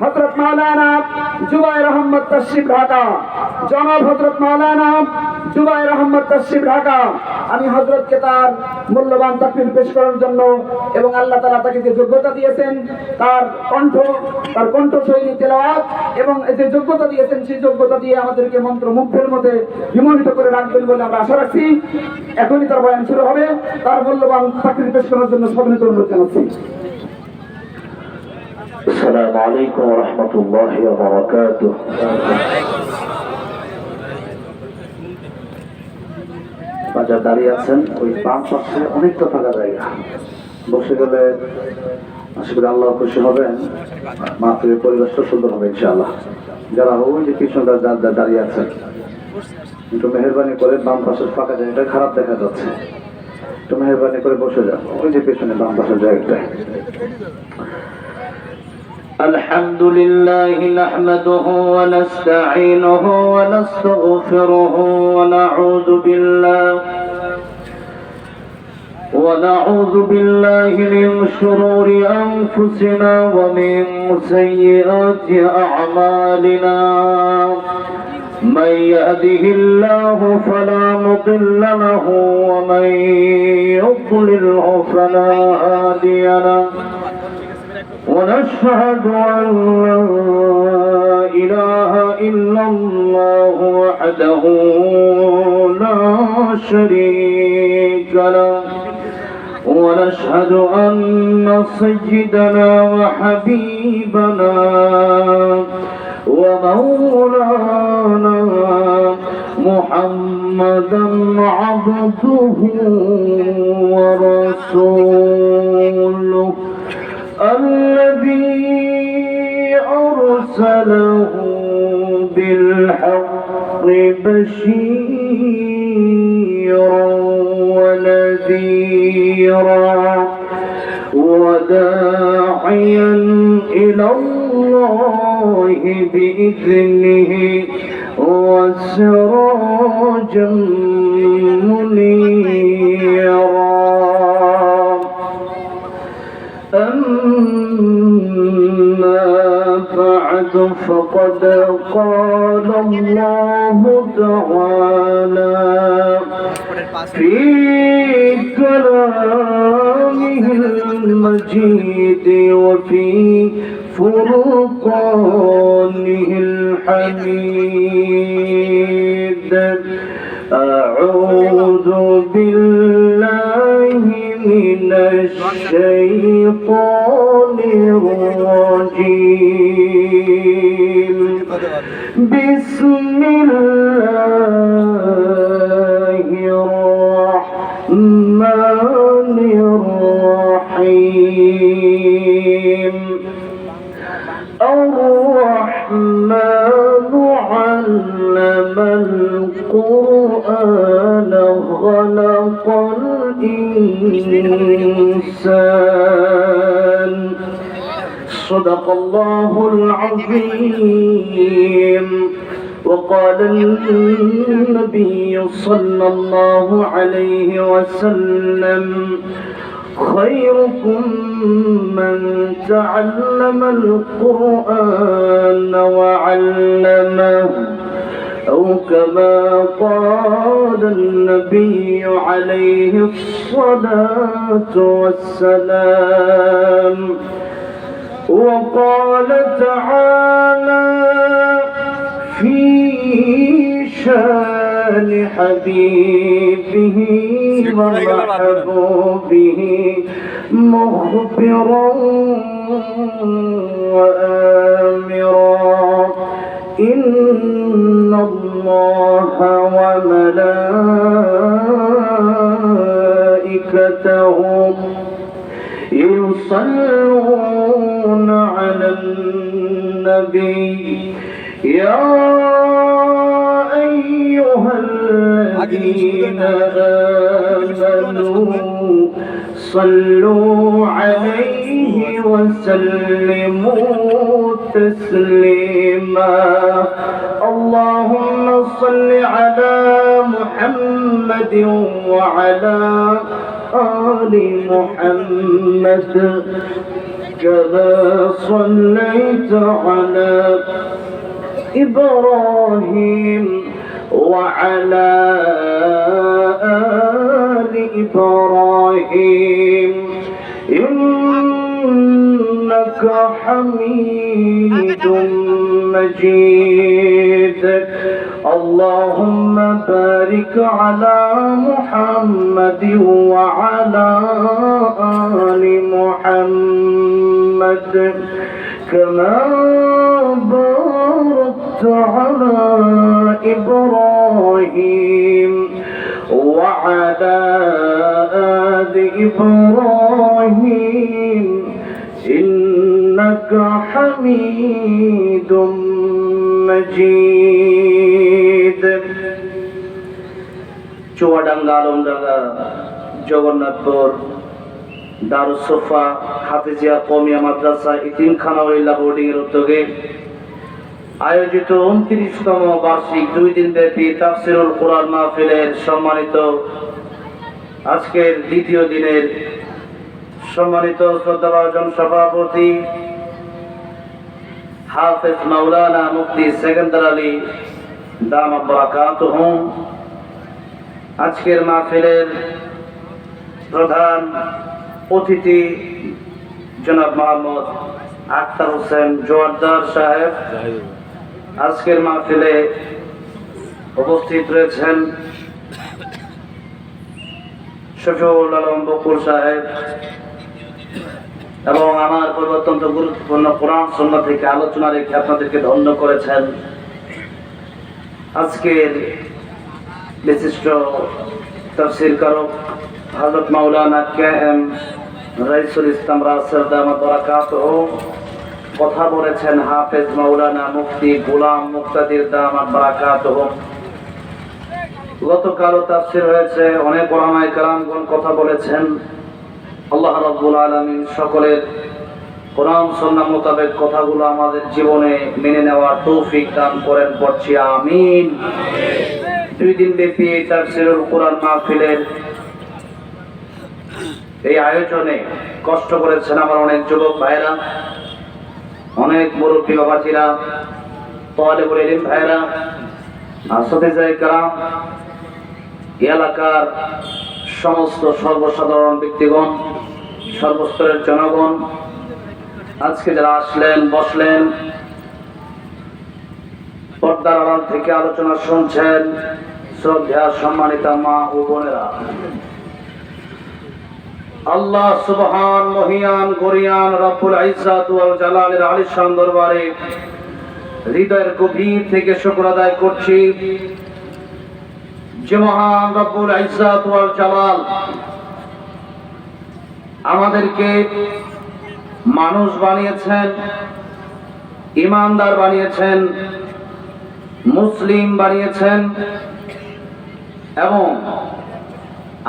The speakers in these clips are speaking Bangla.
হযরত মাওলানা জুবায়ের আহমদ তাশরিফ ঢাকা, জনাব হযরত মাওলানা জুবায়ের আহমদ তাশরিফ ঢাকা। আমি হযরতকে তার মূল্যবান তাকরীর পেশ করার জন্য এবং আল্লাহ তাআলা তাকে যে যোগ্যতা দিয়েছেন, তার কণ্ঠশৈলী তেলাওয়াত এবং যে যোগ্যতা দিয়েছেন, সেই যোগ্যতা দিয়ে আমাদেরকে মন্ত্রমুগ্ধের মধ্যে বিমোহিত করে রাখবেন বলে আমরা আশা রাখছি। এখনই তার বয়ান শুরু হবে। তার মূল্যবান তাকরীর পেশ করার জন্য সবিনীত অনুরোধ জানাচ্ছি। আসসালামু আলাইকুম ওয়া রাহমাতুল্লাহি ওয়া বারাকাতুহু। বাজার দাঁড়িয়ে আছেন, ওই বাম পাশে অনেকটা ফাঁকা জায়গা, বসে গেলে আশা করি আল্লাহ খুশি হবেন, মাহফিলের পরিবেশটা সুন্দর হবে ইনশাআল্লাহ। যারা ওই যে পিছনে দাঁড়িয়ে আছেন, একটু মেহরবানি করে বাম পাশের ফাঁকা জায়গাটা খারাপ দেখা যাচ্ছে, একটু মেহরবানি করে বসে যান ওই যে পিছনে বাম পাশের জায়গাটায়। الحمد لله نحمده ونستعينه ونستغفره ونعوذ بالله من شرور أنفسنا ومن سيئات أعمالنا. من يهده الله فلا مضل له ومن يضلله فلا هادي له. ونشهد أن لا إله إلا الله وحده لا شريك له. ونشهد أن سيدنا وحبيبنا ومولانا محمدا عبده ورسوله الذي أرسله بالحق بشيرا ونذيرا وداعيا إلى الله بإذنه وسراجا منيرا. أما بعد فقد قال الله تعالى في كلامه المجيد وفي فرقانه الحميد. أعوذ بالله من الشيطان الرجيم. بسم الله الرحمن الرحيم. الرحمن علم القرآن خلق الإنسان. صدق الله العظيم. وقال النبي صلى الله عليه وسلم خيركم من تعلم القرآن وعلمه أو كما قال النبي عليه الصلاة والسلام. وقال تعالى في شان حبيبه ومحبوبه مخبرا وآمرا. إن الله وملائكته يصلون على النبي. يا أيها الذين آمنوا صلوا عليه وسلموا تسليما. اللهم صل على محمد وعلى آل محمد كما صليت على إبراهيم وعلى آل إبراهيم إنك حميد مجيد اللهم بارك على محمد وعلى آل محمد كما باركت على إبراهيم وعلى آل إبراهيم إنك حميد مجيد চুয়াডাঙ্গা আলমডাঙ্গা জগন্নাথপুর দারুস সোফা হাফিজিয়া কওমিয়া মাদ্রাসা ইতিমখানা বোর্ডিং এর উদ্যোগে আয়োজিত 29তম বার্ষিক 2 দিন ব্যাপী তাফসীরুল কুরআন মাহফিলের সম্মানিত আজকের দ্বিতীয় দিনের সম্মানিত শ্রদ্ধাভাজন সভাপতি হাফেজ মাওলানা মুফতি সেকেন্দার আলী দামাত বারাকাতুহু, আজকের মাহফিলের প্রধান অতিথি জনাব মোহাম্মদ আখতার হোসেন জোয়ারদার সাহেব, আজকের মাহফিলে উপস্থিত রয়েছেন শফিউল আলম বকুর সাহেব এবং আমার অত্যন্ত গুরুত্বপূর্ণ কোরআন সুন্নাহ থেকে আলোচনা রেখে আপনাদেরকে ধন্য করেছেন আজকের বিশিষ্ট তাফসীর কারক হযরত মাওলানা কেএম রাইসুল ইসলাম রাসেল দামাত বারাকাতুহু, কথা বলেছেন হাফেজ মাওলানা মুফতি গোলাম মুক্তাদির দামাত বারাকাতুহু। গতকালও তাফসীর হয়েছে, অনেক উলামায়ে কেরামগণ কথা বলেছেন। আল্লাহ রাব্বুল আলামিন সকলের কোরআন সুন্নাহ মোতাবেক কথাগুলো আমাদের জীবনে মেনে নেওয়ার তৌফিক দান করেন, পড়ছি আমিন। 2 দিন ব্যাপী তাফসীরুল কুরআন মাহফিলের এই আয়োজনে কষ্ট করেছেন আমার অনেক যুবক ভাইরা, অনেক মুরব্বী বাবাজিরা, তালেবুল ইলম ভাইরা, হাফেজায়ে কেরাম, এলাকার সমস্ত সর্বসাধারণ ব্যক্তিগণ, সর্বস্তরের জনগণ, আজকে যারা আসলেন বসলেন, পর্দার আড়াল থেকে আলোচনা শুনছেন, শ্রদ্ধা সম্মানিতা মা ও বোনেরা, আল্লাহ সুবহান মহিয়ান গরিয়ান রব্বুল ইজ্জাত ওয়াল জালালের আলিশান দরবারে হৃদয়ের গভীর থেকে শুকর আদায় করছি যে মহান রব্বুল ইজ্জাত ওয়াল জালাল আমাদেরকে মানুষ বানিয়েছেন, ঈমানদার বানিয়েছেন, মুসলিম বানিয়েছেন এবং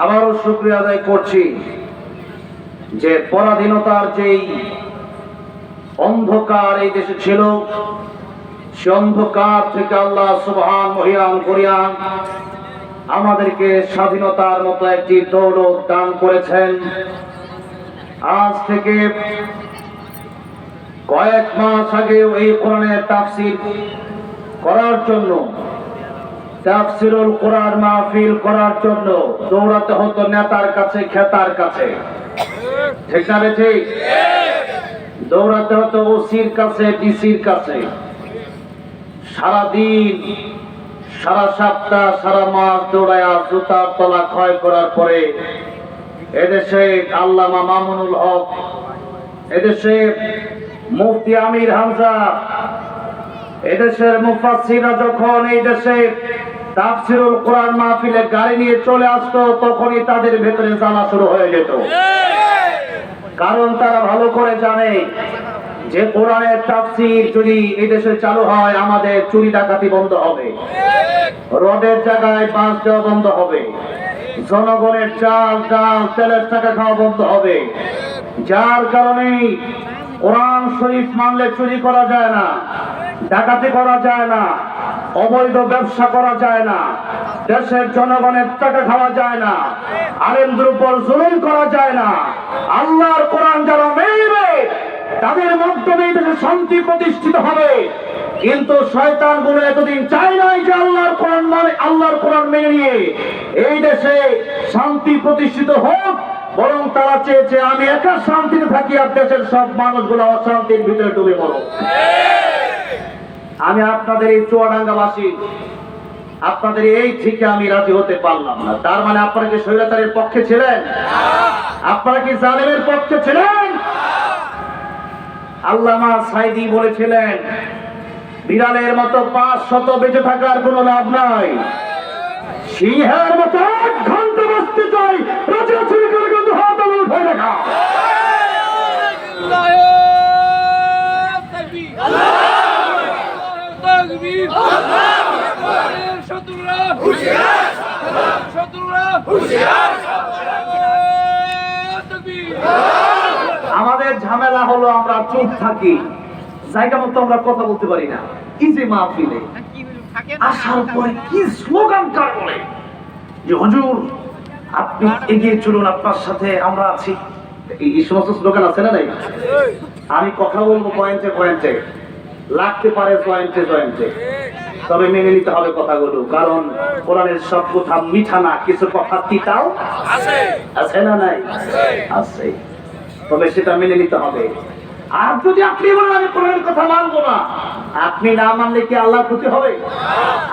আবারও শুকরিয়া আদায় করছি যে পরাধীনতার যেই অন্ধকার এই দেশে ছিল, সে অন্ধকার থেকে আল্লাহ সুবহান মহিয়ান গরিয়ান আমাদেরকে স্বাধীনতার মতো একটি দৌলত দান করেছেন। আজ থেকে কয়েক মাস আগে এই কোরআনের তাফসীর করার জন্য, তাফসীরুল কুরআন মাহফিল করার জন্য দৌড়াতে হতো নেতার কাছে, খেতার কাছে, ঠিক না ঠিক? দৌড়াতে হতো ওসির কাছে, ডিসির কাছে। সারাদিন, সারা সপ্তাহ, সারা মাস দৌড়ায়া জুতার তলা ক্ষয় করার পরে এদেশে আল্লামা মামুনুল হক, এদেশে মুফতি আমির হামজা, এদেশের মুফাসসিররা যখন এই দেশে তাফসীরুল কুরআন মাহফিলে গাড়ি নিয়ে চলে আসতো, তখনই তাদের ভেতরে জ্বালা শুরু হয়ে যেত। কারণ তারা ভালো করে জানে যে কোরআনের তাফসীর যদি এই দেশে চালু হয়, আমাদের চুরি ডাকাতি বন্ধ হবে, রডের জায়গায় বাঁশ দেওয়া বন্ধ হবে, জনগণের চাল ডাল তেলের টাকা খাওয়া বন্ধ হবে। যার কারণে কোরআন শরীফ মানলে চুরি করা যায় না, ডাকাতি করা যায় না, অবৈধ ব্যবসা করা যায় না, দেশের জনগণের টাকা খাওয়া যায় না, আলেমদের উপর জুলুম করা যায় না। আল্লাহর কোরআন যারা মেনে তাদের মাধ্যমে দেশে শান্তি প্রতিষ্ঠিত হবে। কিন্তু শয়তানগুলো এতদিন চায় নাই যে আল্লাহর কোরআন মেনে নিয়ে এই দেশে শান্তি প্রতিষ্ঠিত হোক, বরং তারা চেয়েছে আমি একা শান্তিতে থাকি আর দেশের সব মানুষগুলো অশান্তির ভিতরে ডুবে পড়ো। আমি আপনাদের এই চুয়াডাঙ্গাবাসী, আপনাদের এই থেকে আমি রাজি হতে পারলাম না। তার মানে আপনারা কি স্বৈরাচারের পক্ষে ছিলেন? আপনারা কি জালেমের পক্ষে ছিলেন? আল্লামা সাঈদী বলেছিলেন, বিড়ালের মতো 500 বেঁচে থাকার কোনো লাভ নাই, সিংহের মতো 1 ঘন্টা বসতে চাই, রাজা চুরি করে কিন্তু হাত উঠে রাখা। আমাদের ঝামেলা হলো আমরা চুপ থাকি, জায়গা মতো আমরা কথা বলতে পারি না। এই যে মাহফিলে আসার পরে কি স্লোগান কার বলে যে হুজুর আপনি এগিয়ে চলুন, আপনার সাথে আমরা আছি, এই সমস্ত স্লোগান আছে না নাই? আমি কথা বলবো পয়েন্টে পয়েন্টে, লাগতে পারে জয়েন্টে, তবে মেনে নিতে হবে কথাগুলো, কারণ কোরআনের সব কথা মিঠা না, কিছু কথা তিতাও আছে না নাই? আছে, তবে সেটা মেনে নিতে হবে। আর যদি আপনি বলেন আমি কোরআনের কথা মানবো না, আপনি না মানলে কি আল্লাহ ক্ষতি হবে?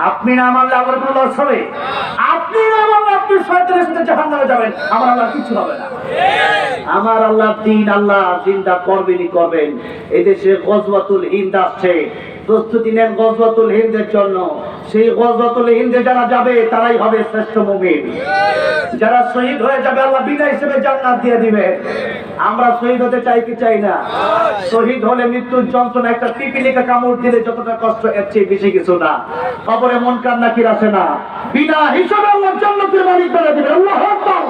আপনি না মানলে আমার কোনো লস হবে? আপনি না মানলে আপনি শয়তানের সাথে জাহান্নামে যাবেন, আমার আল্লাহ কিছু হবে না। আমার আল্লাহ দিন, আল্লাহ জিন্দা করবেন। এদেশে গজওয়াতুল হিন্দ আসছে, প্রস্তুতি নেন গজওয়াতুল হিন্দের জন্য। সেই গজওয়াতুল হিন্দে যারা যাবে তারাই হবে শ্রেষ্ঠ মুমিন। যারা শহীদ হয়ে যাবে আল্লাহ বিনা হিসেবে জান্নাত দিয়ে দিবে। আমরা শহীদ হতে চাই কি চাই না? শহীদ হলে মৃত্যুর যন্ত্রণা, একটা পিপিলিকা কামড় দিলে যতটা কষ্ট, এর চেয়ে বেশি কিছু না। কবরে মুনকার নাকির আসে না, বিনা হিসেবে আল্লাহ জান্নাতের মালিক করে দিবে। আল্লাহু আকবার।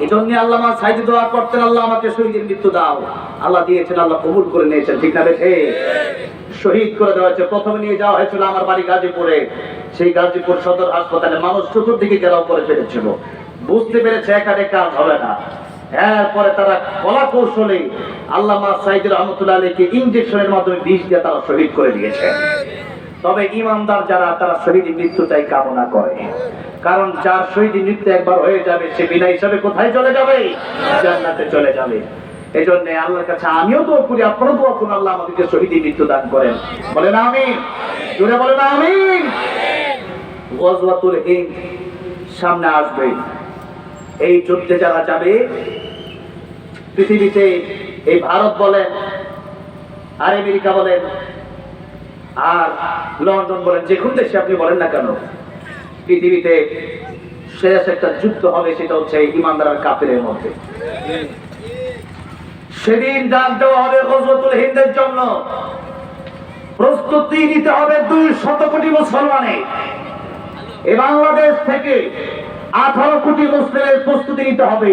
এজন্য আল্লামা সাঈদী দোয়া করতেন, আল্লাহ আমাকে শহীদের মৃত্যু দাও। আল্লাহ দিয়েছেন, আল্লাহ কবুল করে নিয়েছেন, ঠিক না বেঠে? শহীদ করে দেওয়া হয়েছে। প্রথমে নিয়ে যাওয়া হয়েছিল আমার বাড়ি গাজীপুরে। সেই গাজীপুর সদর হাসপাতালে মানুষ চতুর্দিকে ঘেরাও করে ফেলেছিল। বুঝতে পেরেছে একাডে কাজ হবে না। এরপরে তারা কলা কৌশলে আল্লামা সাঈদী রহমতুল্লাহ আলাইহিকে ইনজেকশনের মাধ্যমে বিষ দিয়ে তারা শহীদ করে দিয়েছে। তবে ইমানদার যারা, তারা শহীদ মৃত্যুটাই কামনা করে, কারণ যার শহীদ মৃত্যু একবার হয়ে যাবে সে বিনা হিসাবে কোথায় চলে যাবে? জান্নাতে চলে যাবে। এই জন্য আল্লাহর কাছে আমিও দোয়া করি, আপনারও দোয়া করুন, আল্লাহ আমাদেরকে শহীদ মৃত্যু দান করেন। বলেন আমিন, জোরে বলেন আমিন। গজওয়াতুল হিন্দ সামনে আসবে। এই যুদ্ধে যারা যাবে, পৃথিবীতে এই ভারত বলেন আর আমেরিকা বলেন আর লন্ডন বলেন, যে কোন দেশে আপনি বলেন না কেন, পৃথিবীতে শেষ একটা যুদ্ধ হবে, সেটা হচ্ছে ইমানদার আর কাফেরের মধ্যে। সেদিন ডাক দেওয়া হবে গজওয়াতুল হিন্দের জন্য। প্রস্তুতি নিতে হবে 200 কোটি মুসলমানের। এই বাংলাদেশ থেকে 18 কোটি মুসলিমের প্রস্তুতি নিতে হবে।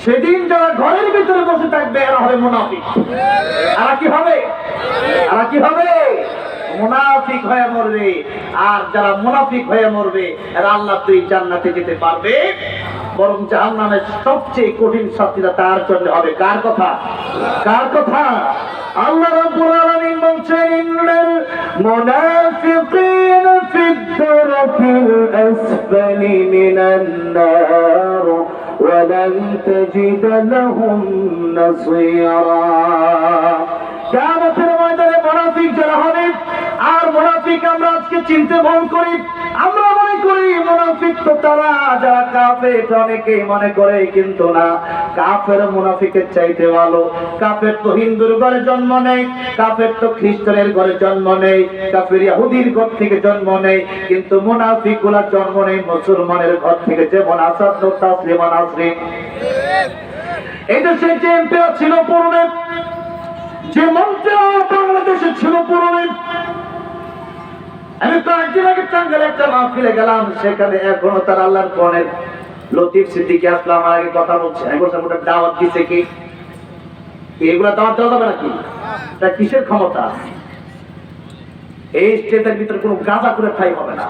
সেদিন যারা ঘরের ভিতরে বসে থাকবে এরা হবে মুনাফিক। এরা কি হবে? মুনাফিক হয়ে মরবে। আর যারা মুনাফিক হয়ে মরবে এরা আল্লাহ তুই জান্নাতে যেতে পারবে, বরং জাহান্নামের সবচেয়ে কঠিন শাস্তিটা তার জন্য হবে। কার কথা? আল্লাহ রাব্বুল আলামিন বলছেন, ইন্নাল মুনাফিকিনা ফিদ দারকিল আসফালি মিনান নার ওয়া লান তাজিদ লাহুম নাসীরা। কিয়ামতের ময়দানে মুনাফিক যারা হবে, আর মুনাফিক আমরা আজকে চিনতে ভুল করি। আমরা মনে করি মুনাফিক তো তারা যারা কাফের, অনেকে মনে করে, কিন্তু না, কাফের মুনাফিকের চাইতে ভালো। কাফের তো হিন্দুর ঘরে জন্ম নেই, কাফের তো খ্রিস্টানের ঘরে জন্ম নেই, কাফের ইহুদির ঘর থেকে জন্ম নেই, কিন্তু মুনাফিক গুলা জন্ম নেই মুসলমানের ঘর থেকে, যেমন আসাদ তাসলিমা নাসরিন। এই দেশে যে এমপিরা ছিল পুরনে, যে মন্ত্রী বাংলাদেশে ছিল পুরনে। আমি কয়েকদিন আগে টাঙ্গাইলে একটা মাহফিলে গেলাম, সেখানে এখনো তার আল্লাহর কোরআনের লতিফ সিদ্দিকী আসলাম আমার আগে কথা বলছে। আমি বলছিলাম ওটা দাওয়াত দিচ্ছে কি? এগুলা দাওয়াত দেওয়া যাবে নাকি? এটা কিসের ক্ষমতা? এই স্টেজের ভিতরে কোনো গাঁজা করে ঠাই হবে না,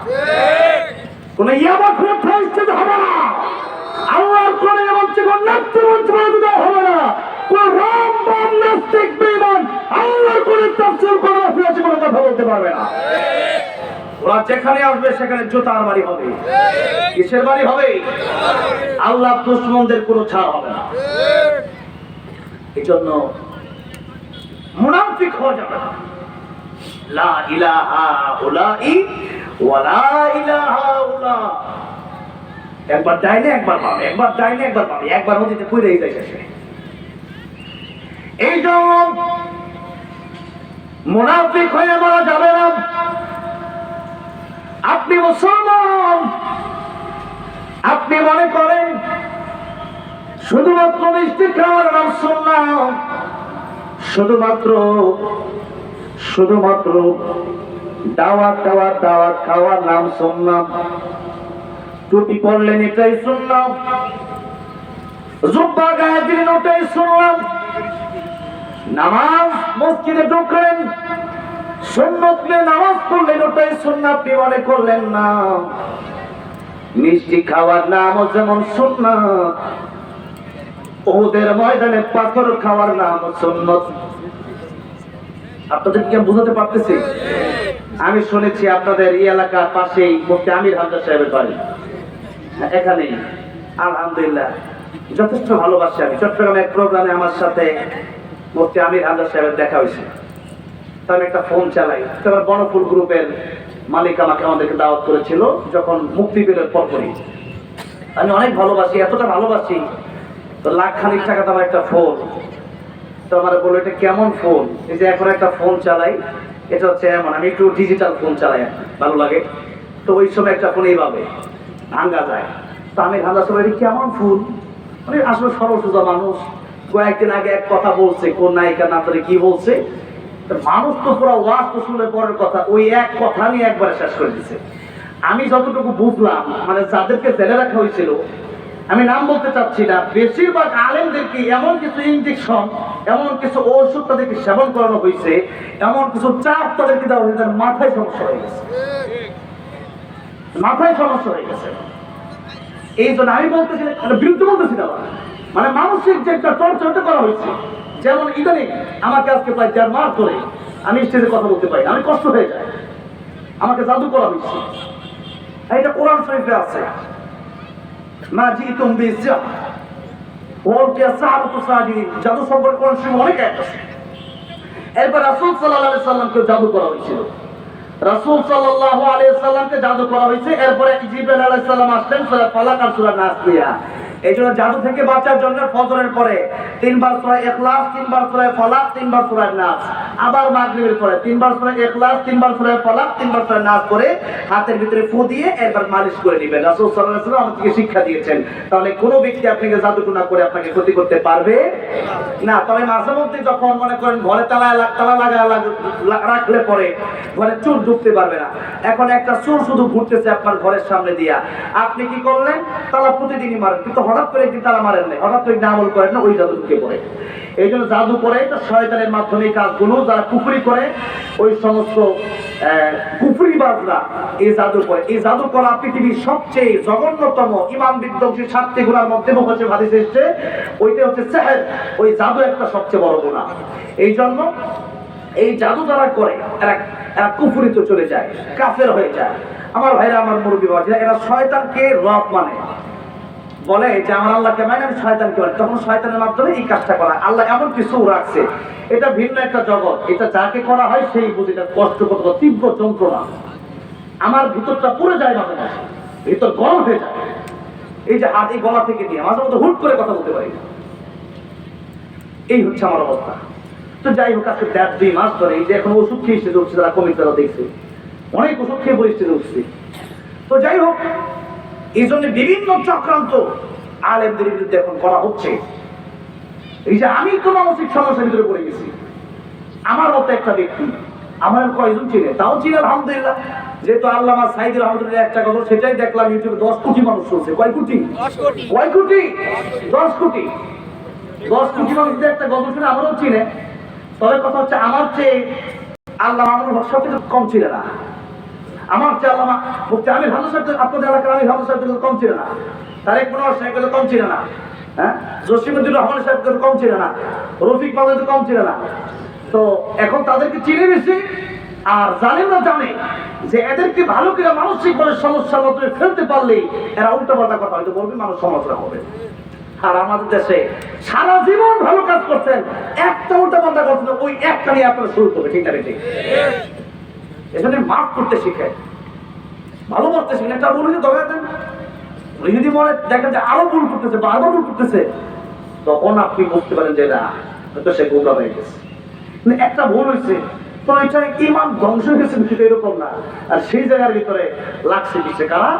কোন ইয়াবা করে ঠাই স্টেজে হবে না, আল্লাহর কোরআনের মঞ্চে কোন নাট্যের মঞ্চে হবে না, কোন রাম বাম নাস্তিক বেঈমান আল্লাহর কোরআনের তাফসীর করা আছে কোনো কথা বলতে পারবে না। ওরা যেখানে আসবে সেখানে জুতার বাড়ি হবে। কিসের বাড়ি হবে? আল্লাহ দুশমনদের কোনো ছাড় হবে না। এই জন্য মুনাফিক হওয়া যাবে না। লা ইলাহা উলাই ওয়া লা ইলাহা উলা। একবার ডাইনে একবার বামে, একবার ডাইনে একবার বামে, একবার নদীতে পড়েই যায় শেষে। এই জন্য মুনাফিক হয়ে মারা যাবে না। আপনি মুসলমান, আপনি মনে করেন শুধুমাত্র মিষ্টি খাওয়ার নাম শুনলাম, শুধুমাত্র দাওয়াত খাওয়ার নাম শুনলাম, টুপি পরলেন এটাই শুনলাম, জুব্বা গায়ে দিলেন ওটাই শুনলাম, নামাজ মসজিদে ঢুকলেন সুন্নত নিয়ে নামাজ পড়লেন ওটাই সুন্নাত, আপনি মনে করলেন না মিষ্টি খাওয়ার নামও যেমন সুন্নাত, ওদের ময়দানে পাথর খাওয়ার নাম সুন্নত। আপনাদের কি আমি বুঝাতে পারতেছি? আমি শুনেছি আপনাদের এই এলাকার পাশেই মুফতি আমির হামজা সাহেবের বাড়ি, এখানে আলহামদুলিল্লাহ যথেষ্ট ভালোবাসি। আমি চট্টগ্রামে এক প্রোগ্রামে আমার সাথে মুফতি আমির হামজা সাহেবের দেখা হয়েছে। আমি একটা ফোন চালাই, তোমার বনফুল গ্রুপের মালিক আমাদেরকে দাওয়াত করেছিল যখন মুক্তি পেলের পরপরই। আমি অনেক ভালোবাসি, এতটা ভালোবাসি তো লাখ-খানিক টাকা তোমার একটা ফোন। তো আমার বললো এটা কেমন ফোন? এই যে এখন একটা ফোন চালাই, এটা হচ্ছে এমন, আমি একটু ডিজিটাল ফোন চালাই, ভালো লাগে। তো ওই সময় একটা ফোন এইভাবে ভাঙ্গা যায়। তো আমি ভাঙ্গা সময় কেমন ফোন, মানে আসলে সরল-সোজা মানুষ। কয়েকদিন আগে এক কথা বলছে, কোন নায়িকা না করে কি বলছে, মানুষ তো পুরো ওয়াজ তো শুনে পরের কথা, ওই এক কথা নিয়ে একবারে শেষ করে দিছে। আমি যতটুকু বুঝলাম, মানে যাদেরকে জেলে রাখা হয়েছিল, আমি নাম বলতে চাচ্ছি না, বেশিরভাগ আলেমদেরকে এমন কিছু ইনজেকশন, এমন কিছু ঔষধ তাদেরকে সেবন করানো হয়েছে, এমন কিছু চাপ তাদেরকে দেওয়া হয়েছে, মাথায় সমস্যা হয়ে গেছে, মাথায় সমস্যা হয়ে গেছে। এই জন্য আমি বলতেছি, বিরুদ্ধে বলতেছি না, মানে মানসিক যে একটা টর্চার করা হয়েছে। যেমন ইদানিং আমাকে আজকে প্রায় 4 মাস ধরে আমি স্টেজে কথা বলতে পারি, আমি কষ্ট হয়ে যায়, আমাকে জাদু করা হয়েছে। এটা কোরআন শরীফে আছে, মা জিতুম বিজ্জা ওয়ালকিয়া সাহারাতু সাজিদিন, জাদু সম্পর্কে কোরআন শরীফে অনেক আয়াত আছে। এরপর রাসূল সাল্লাল্লাহু আলাইহি সাল্লামকে জাদু করা হয়েছিল, রাসূল সাল্লাল্লাহু আলাইহি সাল্লামকে জাদু করা হয়েছে। এরপরে জিবরাইল আলাইহিস সালাম আসলেন সূরা ফালাক আর সূরা নাস দিয়া। এই জন্য জাদু থেকে বাঁচার জন্য ফজরের পরে 3 বার সূরা ইখলাস, 3 বার সূরা ফালাক, 3 বার সূরা নাস, আবার মাগরিবের পরে 3 বার সূরা ইখলাস, 3 বার সূরা ফালাক, 3 বার সূরা নাস করে হাতের ভিতরে ফু দিয়ে এরপর মালিশ করে নেবেন। রাসূল সাল্লাল্লাহু আলাইহি ওয়াসাল্লাম আমাদেরকে শিক্ষা দিয়েছেন। তাহলে কোনো ব্যক্তি আপনাকে জাদুটনা করে আপনাকে ক্ষতি করতে পারবে না। তবে মাঝে মধ্যে যখন মনে করেন ঘরে তালা রাখলে পরে ঘরে চোর ঢুকতে পারবে না, এখন একটা চোর শুধু ঘুরতেছে আপনার ঘরের সামনে দিয়া, আপনি কি করলেন? তালা প্রতিদিনই মারেন, কিন্তু হঠাৎ করে একদিন তালা মারেন না, হঠাৎ করে আমল করেন না, ওই জাদু ঢুকে পড়ে। এই জন্য জাদু করে তো শয়তানের মাধ্যমে কাজগুলো, যারা কুফরি করে ওই সমস্ত কুফরিবাজরা এই জাদু করে। এই জাদু করা পৃথিবীর সবচেয়ে জঘন্যতম ইমাম বিধ্বংসী 7টি গুনার মধ্যে মুখে হাদিস এসেছে, ওইটা হচ্ছে সেহর। ওই জাদু একটা সবচেয়ে বড় গুনাহ। এই জন্য এই জাদু যারা করে এরা কুফরিতে চলে যায়, কাফের হয়ে যায়। আমার ভাইরা, আমার মুরব্বী বাবাজিরা, এরা শয়তানকে রব মানে, বলে যে আমার আল্লাহকে মানে আমি শয়তানকে মানে, তখন শয়তানের মাধ্যমে এই কাজটা করা। আল্লাহ এমন কিছু রাখছে, এটা ভিন্ন একটা জগৎ, এটা যাকে করা হয় সেই বুঝে, এটা কষ্ট কত তীব্র যন্ত্রণা, আমার ভিতরটা পুড়ে যায়, মাঝে মাঝে ভিতর গরম হয়ে যায়। এই যে হাত এই গলা থেকে দিয়ে মাঝে মধ্যে হুট করে কথা বলতে পারি, এই হচ্ছে আমার অবস্থা। তো যাই হোক, আজকে 1.5-2 মাস ধরে এই যে এখন ওষুধ খেয়ে স্টেজে উঠছে, যারা কমিটি তারা দেখছে অনেক ওষুধ খেয়ে বই স্টেজে উঠছে। তো যাই হোক, এই জন্য বিভিন্ন চক্রান্ত আলেমদের বিরুদ্ধে এখন করা হচ্ছে। এই যে আমি তো মানসিক সমস্যার ভিতরে পড়ে গেছি, আমার মতো একটা ব্যক্তি, আমার কয়জন চিনে, তাও চিনে আলহামদুলিল্লাহ। যেহেতু আল্লামা সাঈদী রহমাতুল্লাহ একটা কথা সেটাই দেখলাম ইউটিউবে 10 কোটি মানুষ শুনছে। কয় কোটি? 10 কোটি মানুষদের একটা গল্প শুনে আমারও চিনে। তবে কথা হচ্ছে, আমার চেয়ে আল্লাহ মামুনুল হক সাহেব কিন্তু কম ছিল না। আমার চেয়ে আল্লামা মুফতি আমির হামজা সাহেব আপনাদের এলাকার আমির হামজা সাহেব কিন্তু কম ছিল না, তারেক মনোয়ার সাহেব কিন্তু কম ছিল না, হ্যাঁ, জসিমুদ্দিন রহমান সাহেব কিন্তু কম ছিল না, রফিক বাবু কিন্তু কম ছিল না। তো এখন তাদেরকে চিনে বেশি, আর জালিমরা জানে যে এদেরকে ভালো করে মানসিক ভাবে সমস্যার মধ্যে ফেলতে পারলে এরা উল্টা পাল্টা কথা হয়তো বলবে, মানুষ সমালোচনা হবে। আর আমাদের দেশে সারা জীবন ভালো কাজ করছেন, একটা উল্টা পাল্টা করছেন, ওই একটা নিয়ে আপনারা শুরু করবে, ঠিক না ঠিক? এখানে মাফ করতে শিখে, ভালো করতে শিখে, একটা ভুল হয়ে ধরে দেন। যদি মনে দেখেন যে আরো ভুল করতেছে বা আরো ভুল করতেছে, তখন আপনি বুঝতে পারেন যে না, হয়তো সে গোমরা হয়ে গেছে, একটা ভুল হয়েছে, তো এটা ইমান ধ্বংস হয়ে গেছে, বিষয়টা এরকম না। আর সেই জায়গার ভিতরে লাগছে পিছিয়ে কারা?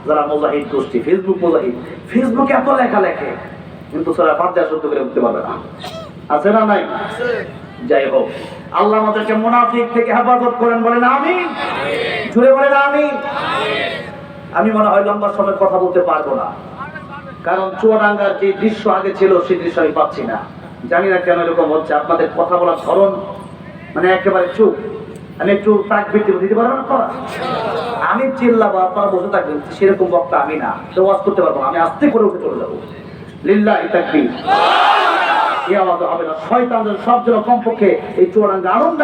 যারা মুজাহিদ গোষ্ঠী, ফেসবুক মুজাহিদ, ফেসবুকে এত লেখা লেখে, কিন্তু তারা ফাতিহা শুদ্ধ করে উঠতে পারবে না। আছে না নাই? যাই হোক, আল্লাহ আমাদেরকে মুনাফিক থেকে হেফাজত করেন, বলেন আমিন। জুড়ে বলেন আমিন। আমি মনে হয় লম্বা সময় কথা বলতে পারবো না, কারণ চুয়াডাঙ্গার যে দৃশ্য আগে ছিল সেই দৃশ্য আমি পাচ্ছি না। জানি না কেন এরকম হচ্ছে, আপনাদের কথা বলার ধরন মানে একেবারে চুপ। আমি একটু তাক বৃত্তি দিতে পারবো না, আমি চিল্লাবো আপনারা বসে থাকবেন, সেরকম বক্তা আমি না, তো ওয়াজ করতে পারবো না, আমি আস্তে করে উঠে চলে যাবো। লিল্লাহি তাকবীর, এই আওয়াজ হবে না। শয়তানদের সব যেন কমপক্ষে এই চুয়াডাঙ্গা আনন্দ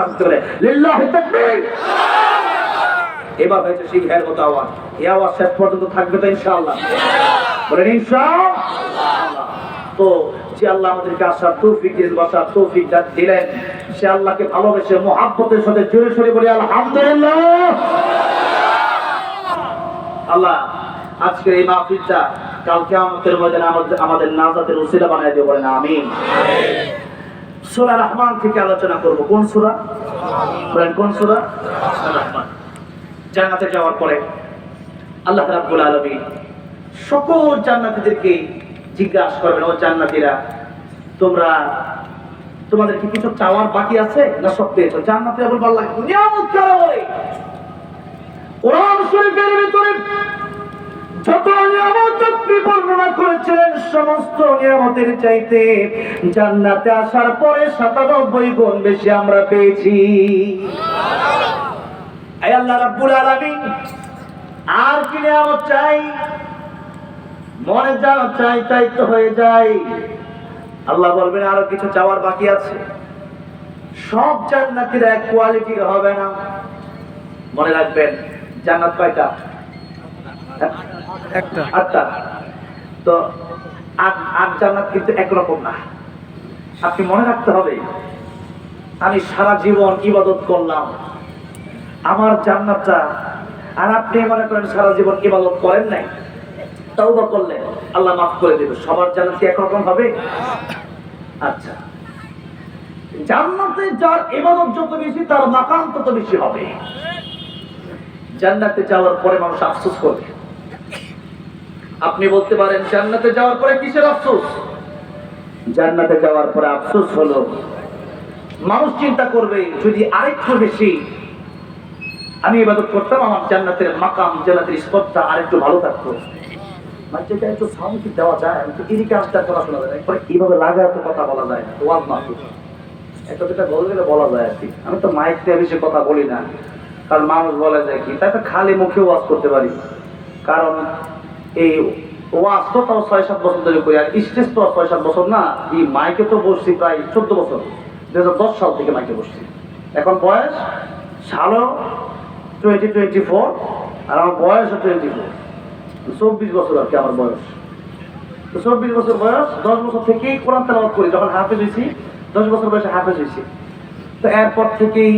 আসতে পারে। লিল্লাহি তাকবীর। এবার হয়েছে সিংহের মতো আওয়াজ, এই আওয়াজ শেষ পর্যন্ত থাকবে তো ইনশাআল্লাহ? বলেন ইনশাআল্লাহ। তো যে আল্লাহ আমাদেরকে আসার তৌফিক দিলেন, বসার তৌফিক দিলেন, সে আল্লাহকে ভালোবেসে মুহাব্বতের সাথে জোরে সোরে বলি আলহামদুলিল্লাহ। আল্লাহ আজকের এই মাহফিলটা কাল কিয়ামতের ময়দানে আমাদের নাজাতের উসিলা বানায় দিও, বলেন আমিন। সূরা রহমান থেকে আলোচনা করব। কোন সূরা? বলেন কোন সূরা? রহমান। জান্নাতে যাওয়ার পরে আল্লাহ রাব্বুল আলামিন সকল জান্নাতীদেরকে জিজ্ঞাসা করবেন, ও জান্নাতীরা, তোমাদের কি কিছু চাওয়ার বাকি আছে না সব পেয়েছো? জান্নাতীরা বলবে আল্লাহ নিয়ামত কারা বলে? কোরআন শরীফের ভিতরে যত নিয়ামত আপনি বর্ণনা করেছিলেন, সমস্ত নিয়ামতের চাইতে জান্নাতে আসার পরে ৯৭ গুণ বেশি আমরা পেয়েছি। আয় আল্লাহ রাব্বুল আলামিন, আর কি নিয়ামত চাই? মনে যা চাই তাই তো হয়ে যায়। আল্লাহ বলবেন আরো কিছু চাওয়ার বাকি আছে। সব জান্নাতীরা এক কোয়ালিটির হবে না। মনে রাখবেন, জান্নাত কয়টা? একটা, ৮টা। তো আট জান্নাত কিন্তু একরকম না। আপনি মনে রাখতে হবে, আমি সারা জীবন ইবাদত করলাম, আমার জান্নাতটা, আর আপনি মনে করেন সারা জীবন ইবাদত করেন নাই, তাওবা করলেন, আল্লাহ মাফ করে দেবে। সবার জান্নাত কি একরকম হবে? আচ্ছা, জান্নাতে যার ইবাদত যত বেশি, তার মাকাম তত বেশি হবে। জান্নাতে যাওয়ার পরে মানুষ আফসোস করবে। আপনি বলতে পারেন জান্নাতে যাওয়ার পরে কিসের আফসোস? জান্নাতে যাওয়ার পরে আফসোস হলো, মানুষ চিন্তা করবে যদি আরেকটু বেশি আমি ইবাদত করতাম, আমার জান্নাতের মাকাম, জান্নাতের স্তরটা আরেকটু ভালো থাকতো। মাঝে একটু সাউন্ড কি দেওয়া যায়? এদিকে আসতে কথা শোনা যায় না, এইভাবে লাগায় তো কথা বলা যায় না, ওয়াজ মাহফিল একটা যেটা বললে বলা যায় আর কি। আমি তো মাইক দিয়ে বেশি কথা বলি না, কারণ মানুষ বলে যায় কি, তাই তো খালি মুখে ওয়াজ করতে পারি। কারণ এই ওয়াজ তো তাও ৬-৭ বছর ধরে করি, আর স্টেজ তো ৬-৭ বছর না, এই মাইকে তো বসছি প্রায় ১৪ বছর, ২০১০ সাল থেকে মাইকে বসছি। এখন বয়স সালও 2024, আর আমার বয়সও 24, ২৪ বছর আর কি আমার বয়স। তো ২৪ বছর বয়স, ১০ বছর থেকেই কোরআন তেলাওয়াত করি। যখন হাফেজ হয়েছি, ১০ বছর বয়সে হাফেজ হয়েছি। তো এরপর থেকেই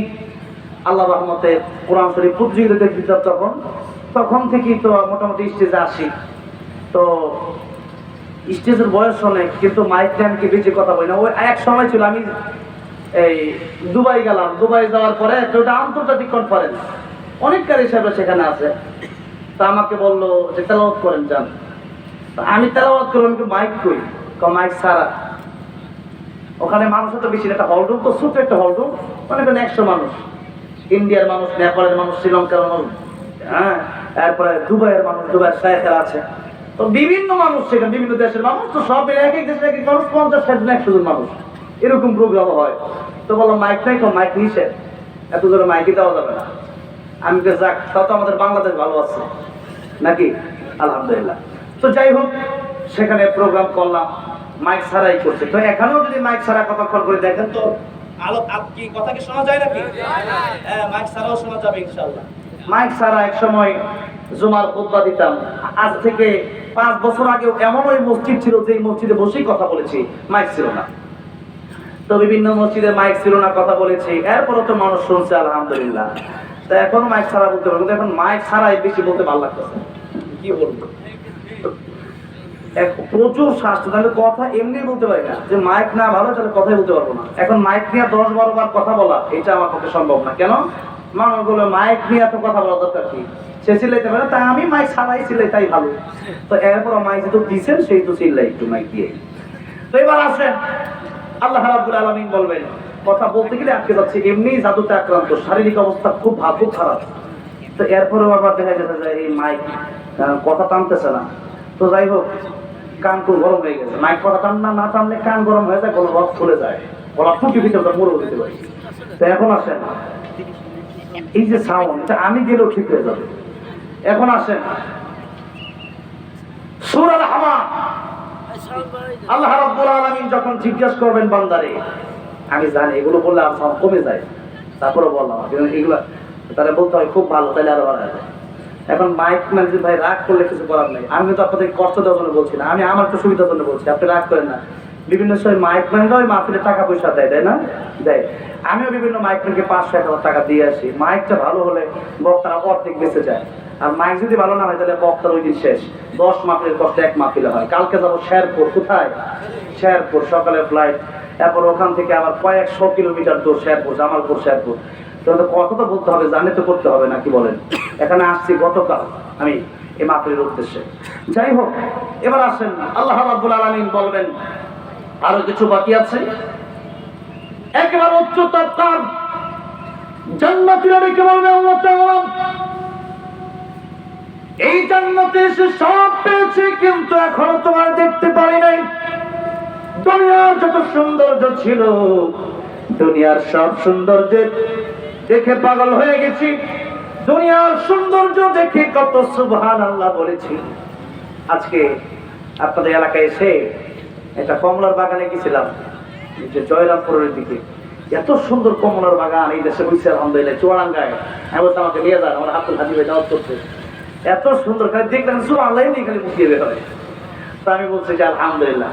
আল্লাহ রহমতে কোরআন শরীফ প্রতিযোগিতাতে দিতাম, তখন থেকেই তো মোটামুটি স্টেজে আসি। তো স্টেজের বয়স অনেক, কিন্তু মাইক নিয়ে আমি বেশি কথা বলি না। ওই এক সময় ছিল, আমি এই দুবাই গেলাম, দুবাই যাওয়ার পরে ওটা আন্তর্জাতিক কনফারেন্স, অনেক কারি সাহেবরা সেখানে আছে। তা আমাকে বললো যে তেলাওয়াত করেন যান। আমি তেলাওয়াত করলাম, কিন্তু মাইক কই? মাইক ছাড়া। ওখানে মানুষ তো বেশি না, একটা হলরুম তো, ছোট একটা হলরুম, মানে ১০০ মানুষ, ইন্ডিয়ার মানুষ, নেপালের মানুষ, শ্রীলঙ্কার মানুষ, হ্যাঁ, এরপরে দুবাইয়ের মানুষ, দুবাইয়ের শায়েখেরা আছে, তো বিভিন্ন মানুষ সেখানে, বিভিন্ন দেশের মানুষ, তো সব এক এক দেশের এক এক মানুষ, ৫০, ৬০, ১০০ জন মানুষ, এরকম প্রোগ্রাম হয়। তো বললাম মাইক নাই, মাইক নিয়েছে। এত জোরে মাইকে দেওয়া যাবে না। আমি তো যাক, তাও তো আমাদের বাংলাদেশ ভালো আছে নাকি, আলহামদুলিল্লাহ। তো যাই হোক, সেখানে প্রোগ্রাম করলাম, মাইক ছাড়াই করছে। তো এখানেও যদি মাইক ছাড়া কতক্ষণ করে দেখেন তো আলো কি কথা কি শোনা যায় নাকি? হ্যাঁ, মাইক ছাড়াও শোনা যাবে ইনশাআল্লাহ। মাইক ছাড়া এক সময় জুমার খুতবা দিতাম। আজ থেকে 5 বছর আগেও এমন ওই মসজিদ ছিল যে মসজিদে বসেই কথা বলেছি, মাইক ছিল না। তো বিভিন্ন মসজিদে মাইক ছিল না, কথা বলেছি, এরপরও তো মানুষ শুনছে আলহামদুলিল্লাহ। তো এখন মাইক ছাড়া বলতে পারবো, কিন্তু এখন মাইক ছাড়াই বেশি বলতে ভালো লাগতেছে। কি বলবো, প্রচুর স্বাস্থ্য, তাহলে কথা এমনি বলতে পারি না। যে মাইক না ভালো তাহলে কথাই বলতে পারবো না। এখন মাইক নিয়ে 10-12 বার কথা বলা, এটা আমার পক্ষে সম্ভব না। কেন? মানুষগুলো মাইক নিয়ে এত কথা বলা দরকার কি? সে চিল্লাইতে পারে, তাই আমি মাইক ছাড়াই চিল্লাই, তাই ভালো। তো এরপর মাইক যেহেতু দিচ্ছেন, সেই তো চিল্লাই একটু মাইক দিয়ে। তো এবার আসেন, আল্লাহ রাব্বুল আলামিন বলবেন, কথা বলতে গেলে আটকে যাচ্ছে, এমনি জাদুতে আক্রান্ত, শারীরিক অবস্থা খুব খুব খারাপ। তো এরপরেও আবার দেখা গেছে যে এই মাইক কথা টানতেছে না। তো যাই হোক, কান খুব গরম হয়ে গেছে। মাইক কথা টান না টানলে কান গরম হয়ে যায়, গলা রস খুলে যায়, গলা ফুটি ভিতরে মরেও দিতে পারি। তো এখন আসেন, এই যে সাউন্ড, এটা আমি গেলেও ঠিক হয়ে যাবে। এখন আসেন সূরা আল-হামা, আল্লাহ রাব্বুল আলামিন যখন জিজ্ঞেস করবেন বান্দারে, আমি জানি এগুলো বললে আর সাউন্ড কমে যায়, তারপরে বললাম এগুলো তারা বলতে হয় খুব ভালো, তাহলে আরো ভালো হবে। এখন মাইক ম্যানেজার ভাই রাগ করলে কিছু করার নেই। আমি তো আপনাদের কষ্ট দেওয়ার জন্য বলছি না, আমি আমার তো সুবিধার জন্য বলছি, আপনি রাগ করেন না। বিভিন্ন সময় মাইক ম্যানেজার ওই মাহফিলে টাকা পয়সা দেয়, তাই না? দেয়। আমিও বিভিন্ন মাইক ম্যানকে 500-1000 টাকা দিয়ে আসি। মাইকটা ভালো হলে বক্তারা অর্ধেক বেঁচে যায়, আর মাইক যদি ভালো না হয় তাহলে বক্তার ওই দিন শেষ। 10 মাহফিলের কষ্ট 1 মাহফিলে হয়। কালকে যাবো শেরপুর। কোথায়? শেরপুর, সকালে ফ্লাইট, এরপর ওখান থেকে আবার কয়েকশো কিলোমিটার দূর শেরপুর, জামালপুর শেরপুর। কথা তো বলতে হবে, জানে তো করতে হবে, নাকি বলেন? এখানে আসছি গতকাল আমি এই মাহফিলের উদ্দেশ্যে। যাই হোক, এবার আসেন, আল্লাহ রাব্বুল আলামিন বলবেন আরো কিছু বাকি আছে। একেবারে উচ্চ তফকার জান্নাতীরা ডেকে বলবে, আল্লাহ তাআলা এই জান্নাতে এসে সব পেয়েছি, কিন্তু এখনো তোমার দেখতে পারি নাই। দুনিয়ার যত সৌন্দর্য ছিল, দুনিয়ার সব সৌন্দর্য দেখে পাগল হয়ে গেছি। দুনিয়ার সৌন্দর্য দেখে কত সুবহানাল্লাহ বলেছি। আজকে আপনাদের এলাকায় এসে একটা কমলার বাগানে গেছিলাম, যে জয়রামপুরের দিকে। এত সুন্দর কমলার বাগান এই দেশে হয়েছে আলহামদুলিল্লাহ, চুয়াডাঙ্গায়। আমি বলছি আমাকে নিয়ে যান, আমার আব্দুল হাজি ভাই দাওয়াত করছে। এত সুন্দর, খালি দেখলাম সুবহানাল্লাহ নেই, খালি মুখিয়ে বের হয়। তা আমি বলছি যে আলহামদুলিল্লাহ,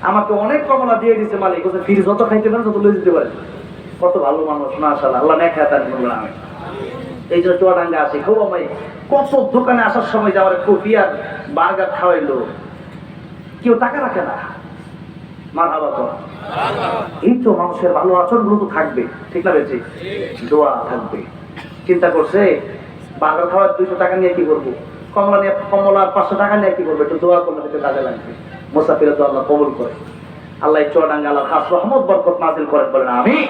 আমাকে অনেক কমলা দিয়ে দিচ্ছে মালিক, বলছে ফিরে যত খাইতে পারেন তত লয়ে যেতে পারেন। কত ভালো মানুষ, মাশাআল্লাহ, আল্লাহ নেক হায়াত দান করুন। আমি এই যে চুয়াডাঙ্গা আসি, খুব আমি কত দোকানে আসার সময় যে আমার কফি আর বার্গার খাওয়াইলো, কেউ টাকা রাখে না। মারহাবা তো, এই তো মানুষের ভালো আচরণগুলো তো থাকবে, ঠিক না? বেশি দোয়া থাকবে। চিন্তা করছে বার্গার খাওয়ার 200 টাকা নিয়ে কি করবো, কমলার 500 টাকা নিয়ে কি করবো, একটু দোয়া করলে হয়তো কাজে লাগবে। মুসাফিরে তো আল্লাহ কবুল করে। আল্লাহ চুয়াডাঙ্গা আল্লাহ খাস রহমত বরকত নাযিল করেন, বলেন আমিন।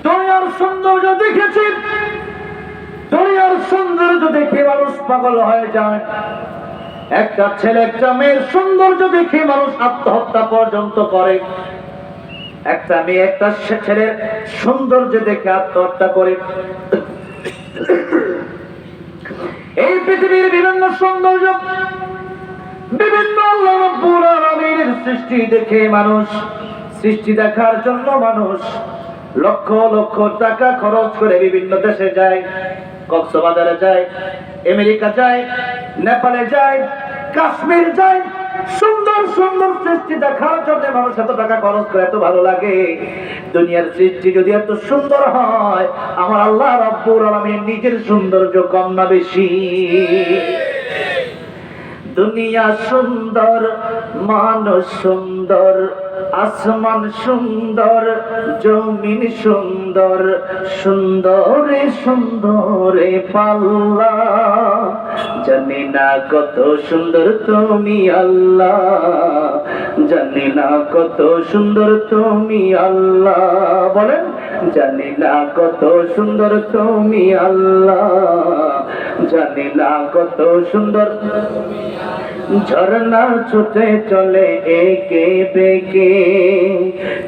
দুনিয়ার সৌন্দর্য দেখেছি, দুনিয়ার সৌন্দর্য দেখে মানুষ পাগল হয়ে যায়। একটা ছেলে একটা মেয়ের সৌন্দর্য দেখে মানুষ আত্মহত্যা পর্যন্ত করে। একটা মেয়ে একটা ছেলের সৌন্দর্য দেখে আত্মহত্যা করে। এই পৃথিবীর বিভিন্ন সৌন্দর্য, বিভিন্ন আল্লাহ রাব্বুল আলামিনের সৃষ্টি দেখে মানুষ, সৃষ্টি দেখার জন্য মানুষ লক্ষ লক্ষ টাকা খরচ করে বিভিন্ন দেশে যায়। কক্সবাজারে যায়, আমেরিকা যায়, নেপালে যায়, কাশ্মীর যায়। সুন্দর সুন্দর সৃষ্টি দেখার জন্য মানুষ এত টাকা খরচ করে, এত ভালো লাগে। দুনিয়ার সৃষ্টি যদি এত সুন্দর হয়, আমার আল্লাহ রাব্বুল আলামিন নিজের সৌন্দর্য কম না বেশি? দুনিয়া সুন্দর, মানুষ সুন্দর, আসমান সুন্দর, জমিন সুন্দর, সুন্দরে সুন্দরে পাল্লা। জানি না কত সুন্দর তুমি আল্লাহ, জানি না কত সুন্দর তুমি আল্লাহ। বলেন জানি না কত সুন্দর তুমি আল্লাহ, জানি না কত সুন্দর ঝর্ণা ছুটে চলে একে বেঁকে,